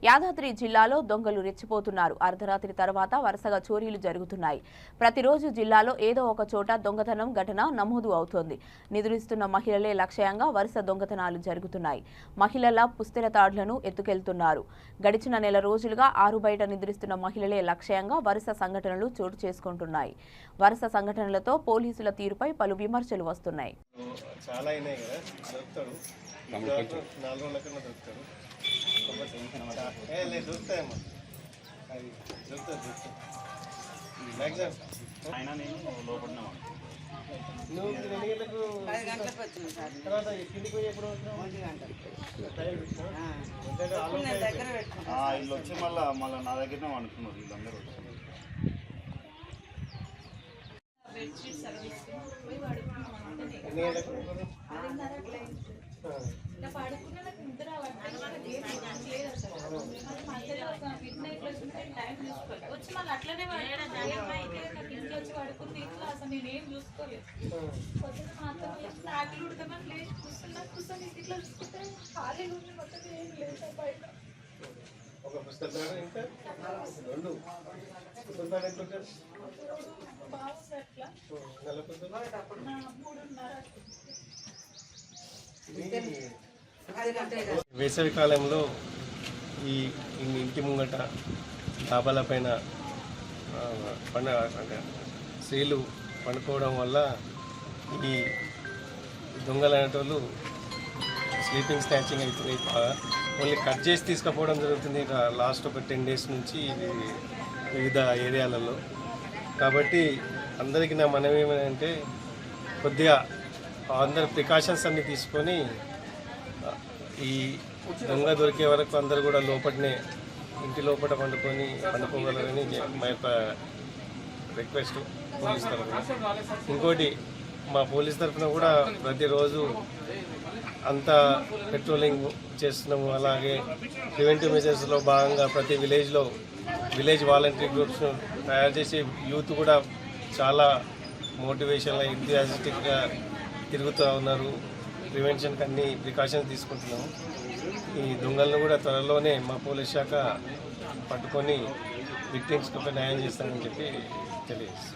యాదాద్రి జిల్లాలో దొంగలు రెచ్చిపోతున్నారు. అర్ధరాత్రి తర్వాత వరుసగా చోరీలు జరుగుతున్నాయి. ప్రతిరోజు జిల్లాలో ఏదో ఒక చోట దొంగతనం ఘటన నమోదు అవుతోంది. నిద్రిస్తున్న మహిళలే లక్ష్యంగా వరుస దొంగతనాలు జరుగుతున్నాయి. మహిళల పుస్తెల తాడ్లను ఎత్తుకెళ్తున్నారు. గడిచిన నెల రోజులుగా ఆరు బయట నిద్రిస్తున్న మహిళలే లక్ష్యంగా వరుస సంఘటనలు చోటు చేసుకుంటున్నాయి. వరుస సంఘటనలతో పోలీసుల తీరుపై పలు విమర్శలు వస్తున్నాయి. వీళ్ళు వచ్చి మళ్ళీ నా దగ్గరనే అనుకున్నారు వీళ్ళందరూ వచ్చి. వచ్చి మళ్ళీ అట్లనే ఇంట్లో వచ్చి పడుకుని ఇంట్లో అసలు నేనేం చూసుకోలేదు. పొద్దున మాత్రం ఆకలి ఉడతామని లేచి కూర్చొని ఇట్లా చూసుకుంటే ఖాళీ ఉండి మొత్తం ఏం లేదు బయట. బాగుంది అట్లా 3:30. వేసవి కాలంలో ఈ ఇంటి ముంగట డాబాల పైన స్త్రీలు పండుకోవడం వల్ల ఈ దొంగలు అనేటోళ్ళు స్లీపింగ్ స్నాచింగ్ అవుతుంది. ఓన్లీ కట్ చేసి తీసుకుపోవడం జరుగుతుంది లాస్ట్ ఒక 10 days నుంచి ఇది వివిధ ఏరియాలలో. కాబట్టి అందరికీ నా మనవి ఏమంటే కొద్దిగా అందరి ప్రికాషన్స్ అన్నీ తీసుకొని ఈ దొంగ దొరికే వరకు అందరూ కూడా లోపలనే ఇంటి లోపల పండుకోగలరని మా యొక్క రిక్వెస్ట్ పోలీస్ తరఫున. ఇంకోటి మా పోలీస్ తరఫున కూడా ప్రతిరోజు అంతా పెట్రోలింగ్ చేస్తున్నాము. అలాగే ప్రివెంటివ్ మెజర్స్లో భాగంగా ప్రతి విలేజ్ వాలంటరీ గ్రూప్స్ తయారు చేసి యూత్ కూడా చాలా మోటివేషన్గా ఎంతూజియాస్టిక్గా తిరుగుతూ ఉన్నారు. ప్రివెన్షన్కి అన్ని ప్రికాషన్స్ తీసుకుంటున్నాము. ఈ దొంగలను కూడా త్వరలోనే మా పోలీస్ శాఖ పట్టుకొని విక్టిమ్స్కి ఒక న్యాయం చేస్తామని చెప్పి తెలియజేస్తాం.